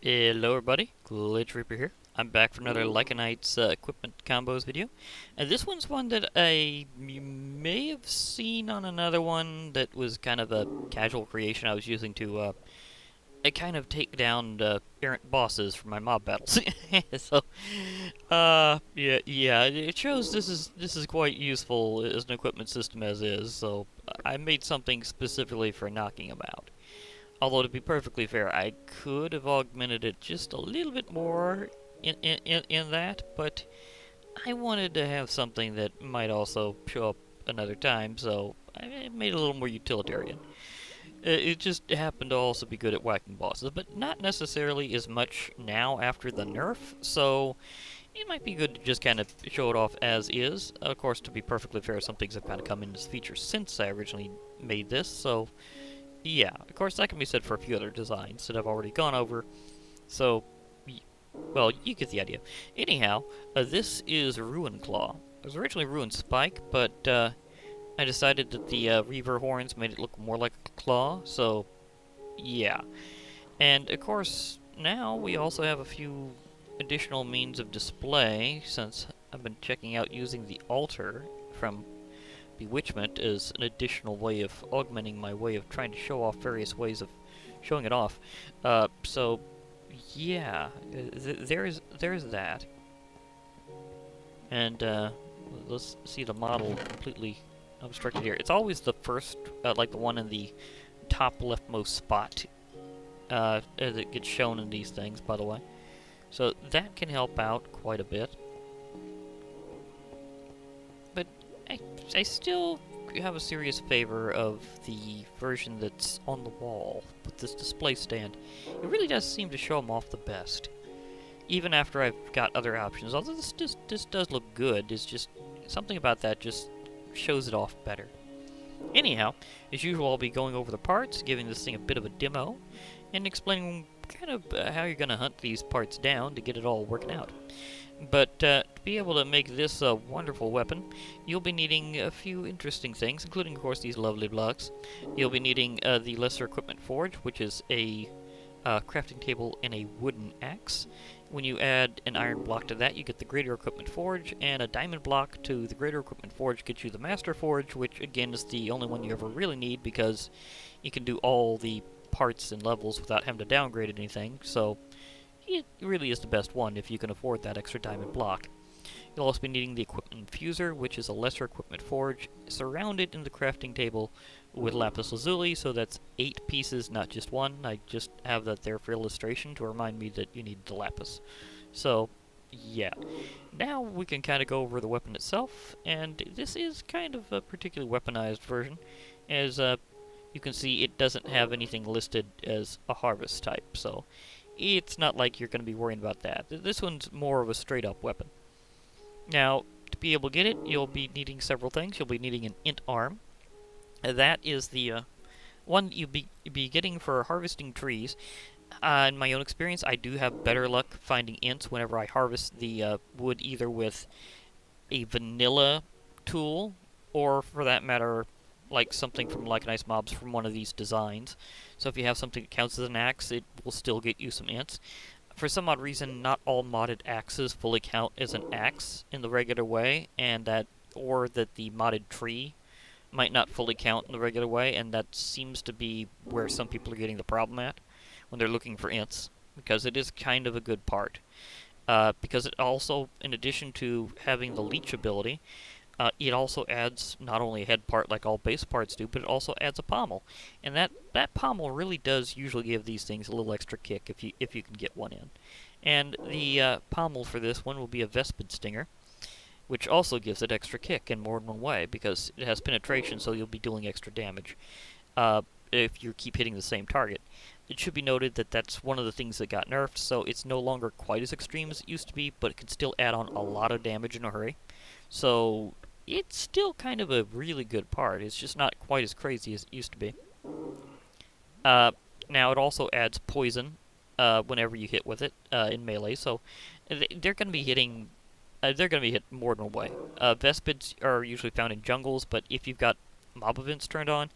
Hello everybody, Glitch Reaper here. I'm back for another Lycanites equipment combos video. And this one's one that you may have seen on another one that was kind of a casual creation I was using to kind of take down errant bosses for my mob battles. So, yeah, it shows this is quite useful as an equipment system as is, so I made something specifically for knocking them out. Although, to be perfectly fair, I could have augmented it just a little bit more in that, but I wanted to have something that might also show up another time, so I made it a little more utilitarian. It just happened to also be good at whacking bosses, but not necessarily as much now after the nerf, so it might be good to just kind of show it off as is. Of course, to be perfectly fair, some things have kind of come in as features since I originally made this, so yeah, of course that can be said for a few other designs that I've already gone over, so, well, you get the idea. Anyhow, this is Ruinclaw. It was originally Ruin Spike, but I decided that the Reaver horns made it look more like a claw, so yeah. And of course, now we also have a few additional means of display, since I've been checking out using the altar from Bewitchment as an additional way of augmenting my way of trying to show off various ways of showing it off. So, yeah, there's that. And let's see the model completely obstructed here. It's always the first, like the one in the top leftmost spot as it gets shown in these things, by the way. So that can help out quite a bit. But I still have a serious favor of the version that's on the wall with this display stand. It really does seem to show them off the best. Even after I've got other options. Although this does look good, it's just something about that just shows it off better. Anyhow, as usual, I'll be going over the parts, giving this thing a bit of a demo, and explaining kind of how you're going to hunt these parts down to get it all working out. But to be able to make this a wonderful weapon, you'll be needing a few interesting things, including, of course, these lovely blocks. You'll be needing the Lesser Equipment Forge, which is a crafting table and a wooden axe. When you add an iron block to that, you get the Greater Equipment Forge, and a diamond block to the Greater Equipment Forge gets you the Master Forge, which, again, is the only one you ever really need because you can do all the parts and levels without having to downgrade anything, so it really is the best one if you can afford that extra diamond block. You'll also be needing the Equipment Infuser, which is a Lesser Equipment Forge, surrounded in the crafting table with lapis lazuli, so that's 8 pieces, not just one. I just have that there for illustration to remind me that you need the lapis. So, yeah. Now we can kind of go over the weapon itself, and this is kind of a particularly weaponized version, as you can see it doesn't have anything listed as a harvest type, so it's not like you're going to be worrying about that. This one's more of a straight-up weapon. Now, to be able to get it, you'll be needing several things. You'll be needing an int arm. That is the one you'll be getting for harvesting trees. In my own experience, I do have better luck finding ints whenever I harvest the wood, either with a vanilla tool, or for that matter, like something from Lycanites mobs from one of these designs. So if you have something that counts as an axe, it will still get you some ints. For some odd reason, not all modded axes fully count as an axe in the regular way, and that the modded tree might not fully count in the regular way, and that seems to be where some people are getting the problem at when they're looking for ints, because it is kind of a good part. Because it also, in addition to having the leech ability, it also adds not only a head part like all base parts do, but it also adds a pommel. And that pommel really does usually give these things a little extra kick if you can get one in. And the pommel for this one will be a Vespid Stinger, which also gives it extra kick in more than one way, because it has penetration, so you'll be dealing extra damage if you keep hitting the same target. It should be noted that that's one of the things that got nerfed, so it's no longer quite as extreme as it used to be, but it can still add on a lot of damage in a hurry. So it's still kind of a really good part. It's just not quite as crazy as it used to be. Now it also adds poison whenever you hit with it in melee, so they're going to be hitting. They're going to be hit more than one way. Vespids are usually found in jungles, but if you've got mob events turned on,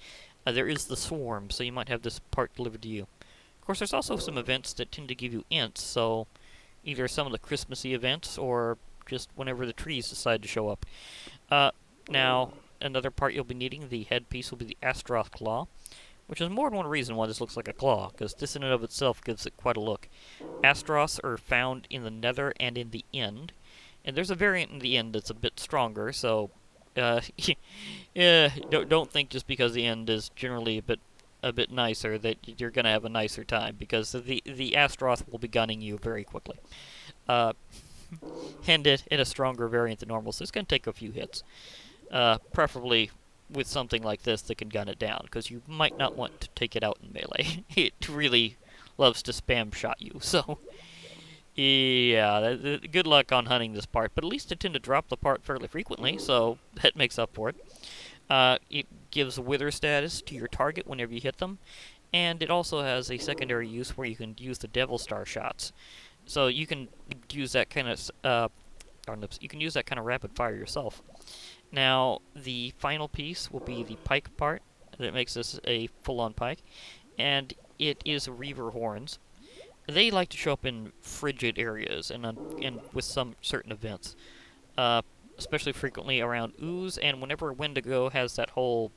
there is the swarm, so you might have this part delivered to you. Of course, there's also some events that tend to give you ints, so either some of the Christmassy events or just whenever the trees decide to show up. Now, another part you'll be needing, the headpiece, will be the Astaroth Claw, which is more than one reason why this looks like a claw, because this in and of itself gives it quite a look. Astaroths are found in the Nether and in the End, and there's a variant in the End that's a bit stronger, so don't think just because the End is generally a bit nicer that you're gonna have a nicer time, because the Astaroth will be gunning you very quickly. And it in a stronger variant than normal, so it's gonna take a few hits. Preferably with something like this that can gun it down, because you might not want to take it out in melee. It really loves to spam shot you, so yeah, good luck on hunting this part, but at least I tend to drop the part fairly frequently, so that makes up for it. It gives wither status to your target whenever you hit them, and it also has a secondary use where you can use the Devil Star shots. So you can use that kind of rapid fire yourself. Now, the final piece will be the pike part that makes this a full-on pike, and it is Reaver horns. They like to show up in frigid areas and with some certain events, especially frequently around ooze, and whenever Wendigo has that whole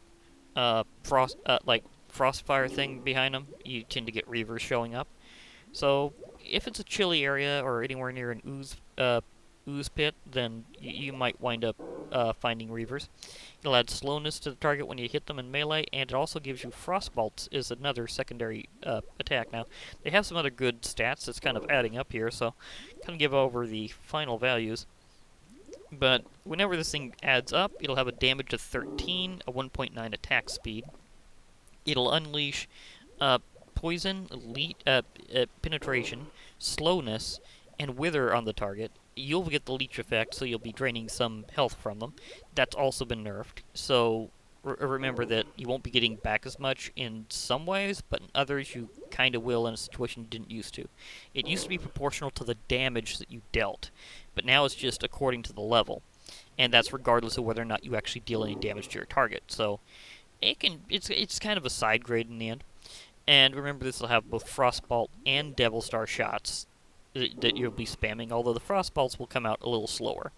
frostfire thing behind them, you tend to get Reavers showing up. So if it's a chilly area or anywhere near an ooze pit, then you might wind up finding Reavers. It'll add slowness to the target when you hit them in melee, and it also gives you Frostbolts is another secondary attack. Now, they have some other good stats that's kind of adding up here, so kind of give over the final values. But whenever this thing adds up, it'll have a damage of 13, a 1.9 attack speed. It'll unleash poison, penetration, slowness, and wither on the target. You'll get the leech effect, so you'll be draining some health from them. That's also been nerfed, so remember that you won't be getting back as much in some ways, but in others you kind of will in a situation you didn't used to. It used to be proportional to the damage that you dealt, but now it's just according to the level, and that's regardless of whether or not you actually deal any damage to your target. So it's kind of a side grade in the end. And remember, this will have both Frostbolt and Devil Star shots that you'll be spamming, although the Frostbolts will come out a little slower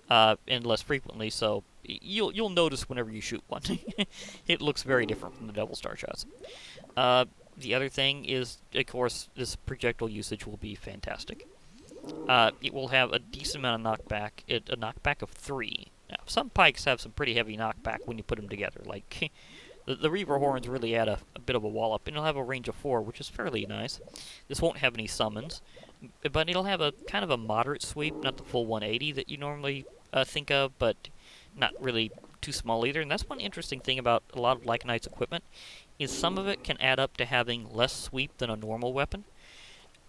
and less frequently, so you'll notice whenever you shoot one. It looks very different from the Devil Star shots. The other thing is, of course, this projectile usage will be fantastic. It will have a decent amount of knockback, a knockback of 3. Now, some pikes have some pretty heavy knockback when you put them together, like the Reaver horns really add a bit of a wallop, and it'll have a range of 4, which is fairly nice. This won't have any summons, but it'll have a kind of a moderate sweep, not the full 180 that you normally think of, but not really too small either. And that's one interesting thing about a lot of Lycanites equipment, is some of it can add up to having less sweep than a normal weapon.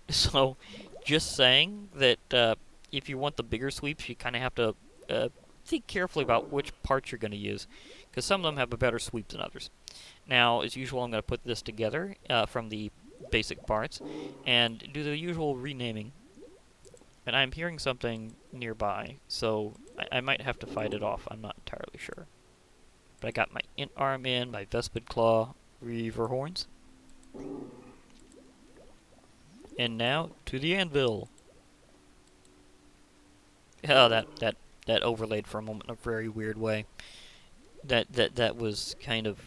So, just saying that if you want the bigger sweeps, you kind of have to think carefully about which parts you're going to use, because some of them have a better sweep than others. Now, as usual, I'm going to put this together from the basic parts and do the usual renaming. And I'm hearing something nearby, so I might have to fight it off. I'm not entirely sure. But I got my int arm in, my Vespid Claw, Reaver horns. And now to the anvil. Oh, that overlaid for a moment in a very weird way. That was kind of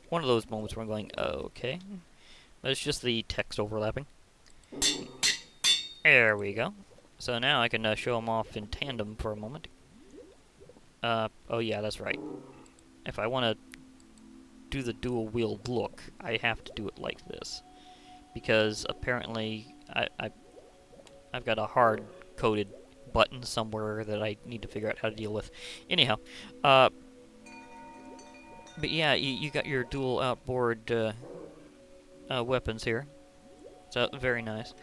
one of those moments where I'm going, oh, okay. But it's just the text overlapping. There we go. So now I can show them off in tandem for a moment. Oh yeah, that's right. If I want to do the dual wield look, I have to do it like this. Because apparently I've got a hard-coded button somewhere that I need to figure out how to deal with. Anyhow, but yeah, you got your dual outboard weapons here. So, very nice.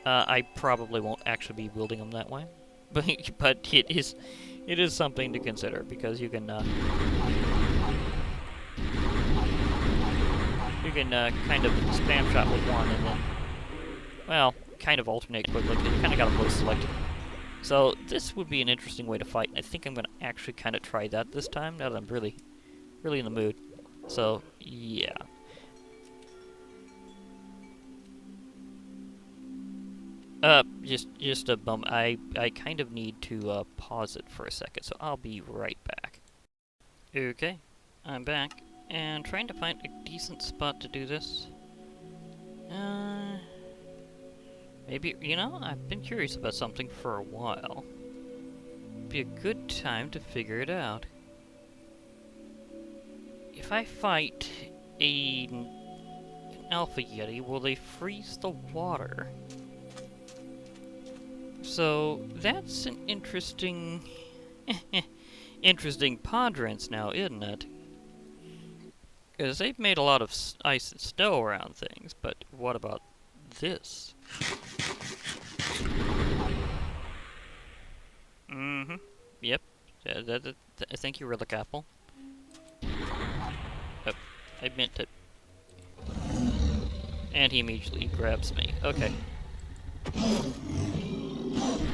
I probably won't actually be wielding them that way, but it is something to consider, because you can kind of spam shot with one and then, well, kind of alternate quickly, because you kind of got them both selected. So this would be an interesting way to fight. I think I'm going to actually kind of try that this time, now that I'm really in the mood. So, yeah. Just a moment. I kind of need to, pause it for a second, so I'll be right back. Okay, I'm back, and trying to find a decent spot to do this. Maybe, I've been curious about something for a while. Be a good time to figure it out. If I fight an Alpha Yeti, will they freeze the water? So, that's an interesting... interesting ponderance now, isn't it? Because they've made a lot of ice and snow around things, but what about this? Mm-hmm. Yep. Thank you, Relic Apple. Oh, I meant to... And he immediately grabs me. Okay.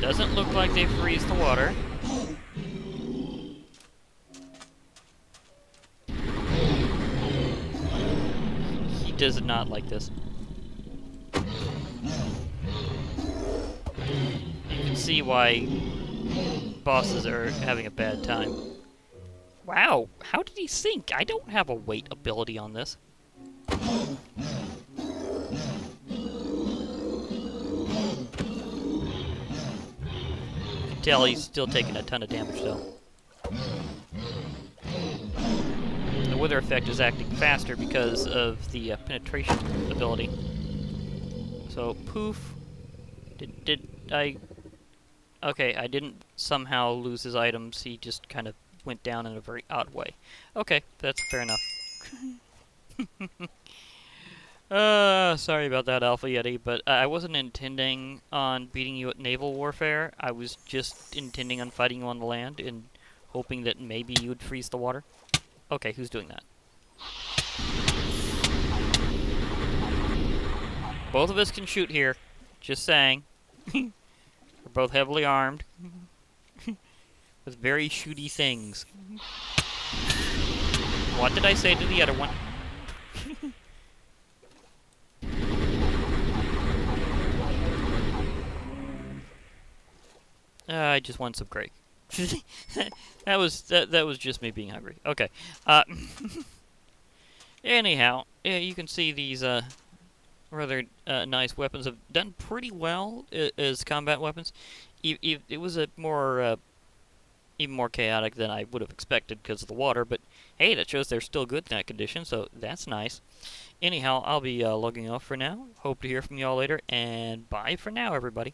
Doesn't look like they freeze the water. He does not like this. You can see why bosses are having a bad time. Wow, how did he sink? I don't have a weight ability on this. You can tell he's still taking a ton of damage, though. The wither effect is acting faster because of the penetration ability. So, poof. Did I... Okay, I didn't somehow lose his items. He just kind of went down in a very odd way. Okay, that's fair enough. Sorry about that, Alpha Yeti, but I wasn't intending on beating you at naval warfare. I was just intending on fighting you on the land and hoping that maybe you would freeze the water. Okay, who's doing that? Both of us can shoot here. Just saying. We're both heavily armed. With very shooty things. What did I say to the other one? I just want some Craig. that was just me being hungry. Okay. Anyhow, yeah, you can see these rather nice weapons have done pretty well as combat weapons. It was a more even more chaotic than I would have expected because of the water, but hey, that shows they're still good in that condition, so that's nice. Anyhow, I'll be logging off for now. Hope to hear from y'all later, and bye for now, everybody.